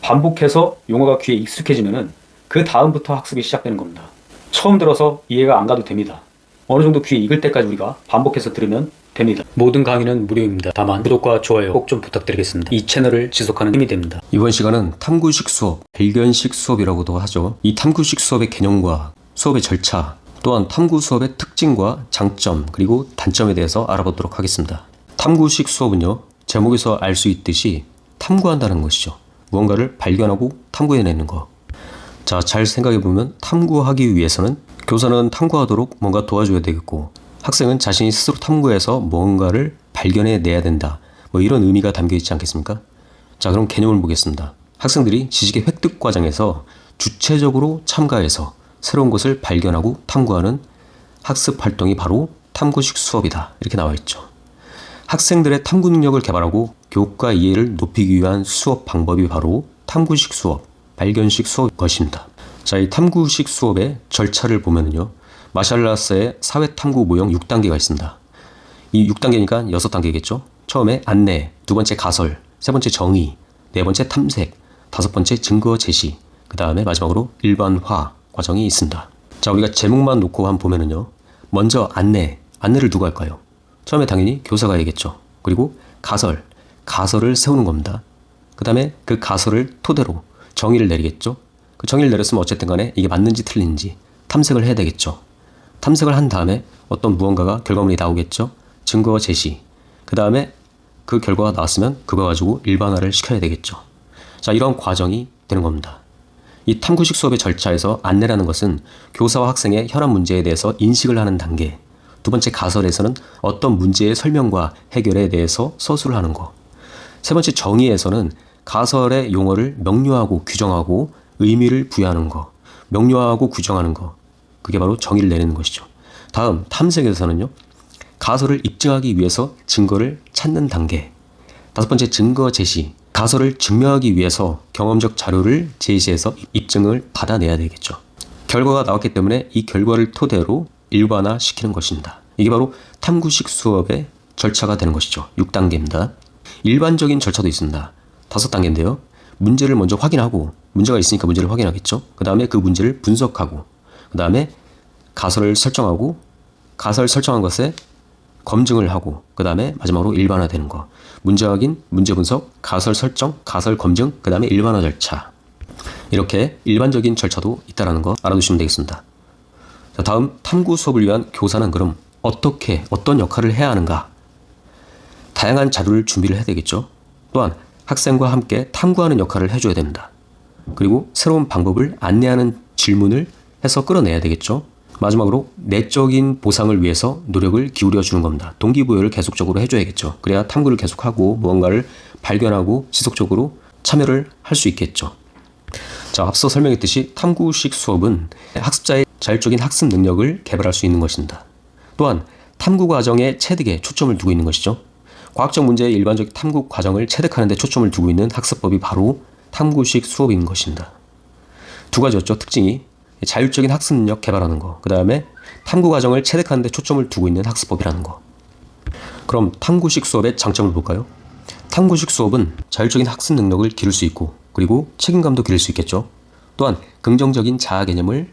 반복해서 용어가 귀에 익숙해지면은 그 다음부터 학습이 시작되는 겁니다. 처음 들어서 이해가 안 가도 됩니다. 어느 정도 귀에 익을 때까지 우리가 반복해서 들으면 됩니다. 모든 강의는 무료입니다. 다만 구독과 좋아요 꼭 좀 부탁드리겠습니다. 이 채널을 지속하는 힘이 됩니다. 이번 시간은 탐구식 수업, 발견식 수업이라고도 하죠. 이 탐구식 수업의 개념과 수업의 절차, 또한 탐구 수업의 특징과 장점, 그리고 단점에 대해서 알아보도록 하겠습니다. 탐구식 수업은요, 제목에서 알 수 있듯이 탐구한다는 것이죠. 무언가를 발견하고 탐구해내는 거. 자, 잘 생각해보면 탐구하기 위해서는 교사는 탐구하도록 뭔가 도와줘야 되겠고, 학생은 자신이 스스로 탐구해서 뭔가를 발견해내야 된다. 뭐 이런 의미가 담겨 있지 않겠습니까? 자, 그럼 개념을 보겠습니다. 학생들이 지식의 획득 과정에서 주체적으로 참가해서 새로운 것을 발견하고 탐구하는 학습 활동이 바로 탐구식 수업이다. 이렇게 나와 있죠. 학생들의 탐구 능력을 개발하고 교과 이해를 높이기 위한 수업 방법이 바로 탐구식 수업, 발견식 수업일 것입니다. 자, 이 탐구식 수업의 절차를 보면요, 마샬라스의 사회 탐구 모형 6단계가 있습니다. 이 6단계니까 6단계겠죠. 처음에 안내, 두 번째 가설, 세 번째 정의, 네 번째 탐색, 다섯 번째 증거 제시, 그 다음에 마지막으로 일반화 과정이 있습니다. 자, 우리가 제목만 놓고 한번 보면은요, 먼저 안내를 누가 할까요? 처음에 당연히 교사가 해야겠죠. 그리고 가설을 세우는 겁니다. 그 다음에 그 가설을 토대로 정의를 내리겠죠. 그 정의를 내렸으면 어쨌든 간에 이게 맞는지 틀린지 탐색을 해야 되겠죠. 탐색을 한 다음에 어떤 무언가가 결과물이 나오겠죠. 증거 제시. 그 다음에 그 결과가 나왔으면 그거 가지고 일반화를 시켜야 되겠죠. 자, 이런 과정이 되는 겁니다. 이 탐구식 수업의 절차에서 안내라는 것은 교사와 학생의 현안 문제에 대해서 인식을 하는 단계, 두 번째 가설에서는 어떤 문제의 설명과 해결에 대해서 서술을 하는 것, 세 번째 정의에서는 가설의 용어를 명료하고 규정하고 의미를 부여하는 것, 명료하고 규정하는 것, 그게 바로 정의를 내리는 것이죠. 다음 탐색에서는요, 가설을 입증하기 위해서 증거를 찾는 단계, 다섯 번째 증거 제시, 가설을 증명하기 위해서 경험적 자료를 제시해서 입증을 받아내야 되겠죠. 결과가 나왔기 때문에 이 결과를 토대로 일반화시키는 것입니다. 이게 바로 탐구식 수업의 절차가 되는 것이죠. 6단계입니다. 일반적인 절차도 있습니다. 5단계인데요. 문제를 먼저 확인하고, 문제가 있으니까 문제를 확인하겠죠. 그 다음에 그 문제를 분석하고, 그 다음에 가설을 설정하고, 가설 설정한 것에 검증을 하고, 그 다음에 마지막으로 일반화되는 거. 문제 확인, 문제 분석, 가설 설정, 가설 검증, 그 다음에 일반화 절차. 이렇게 일반적인 절차도 있다는 거 알아두시면 되겠습니다. 자, 다음 탐구 수업을 위한 교사는 그럼 어떤 역할을 해야 하는가? 다양한 자료를 준비를 해야 되겠죠. 또한 학생과 함께 탐구하는 역할을 해줘야 됩니다. 그리고 새로운 방법을 안내하는 질문을 해서 끌어내야 되겠죠. 마지막으로 내적인 보상을 위해서 노력을 기울여 주는 겁니다. 동기부여를 계속적으로 해줘야겠죠. 그래야 탐구를 계속하고 무언가를 발견하고 지속적으로 참여를 할 수 있겠죠. 자, 앞서 설명했듯이 탐구식 수업은 학습자의 자율적인 학습 능력을 개발할 수 있는 것입니다. 또한 탐구 과정의 체득에 초점을 두고 있는 것이죠. 과학적 문제의 일반적 탐구 과정을 체득하는 데 초점을 두고 있는 학습법이 바로 탐구식 수업인 것입니다. 두 가지였죠. 특징이 자율적인 학습 능력 개발하는 거, 그 다음에 탐구 과정을 체득하는 데 초점을 두고 있는 학습법이라는 거. 그럼 탐구식 수업의 장점을 볼까요? 탐구식 수업은 자율적인 학습 능력을 기를 수 있고, 그리고 책임감도 기를 수 있겠죠. 또한 긍정적인 자아 개념을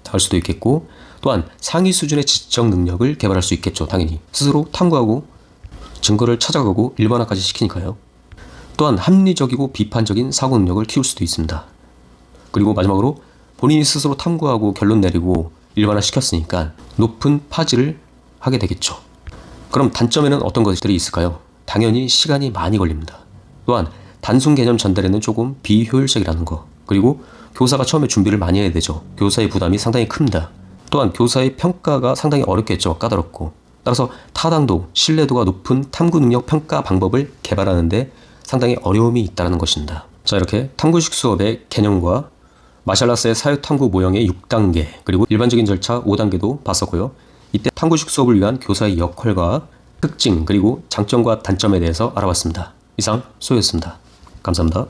할 수도 있겠고, 또한 상위 수준의 지적 능력을 개발할 수 있겠죠. 당연히 스스로 탐구하고 증거를 찾아가고 일반화까지 시키니까요. 또한 합리적이고 비판적인 사고 능력을 키울 수도 있습니다. 그리고 마지막으로 본인이 스스로 탐구하고 결론 내리고 일반화 시켰으니까 높은 파지를 하게 되겠죠. 그럼 단점에는 어떤 것들이 있을까요? 당연히 시간이 많이 걸립니다. 또한 단순 개념 전달에는 조금 비효율적이라는 거, 그리고 교사가 처음에 준비를 많이 해야 되죠. 교사의 부담이 상당히 큽니다. 또한 교사의 평가가 상당히 어렵겠죠. 까다롭고. 따라서 타당도, 신뢰도가 높은 탐구 능력 평가 방법을 개발하는데 상당히 어려움이 있다는 것입니다. 자, 이렇게 탐구식 수업의 개념과 마샬라스의 사회 탐구 모형의 6단계, 그리고 일반적인 절차 5단계도 봤었고요. 이때 탐구식 수업을 위한 교사의 역할과 특징, 그리고 장점과 단점에 대해서 알아봤습니다. 이상 소였습니다. 감사합니다.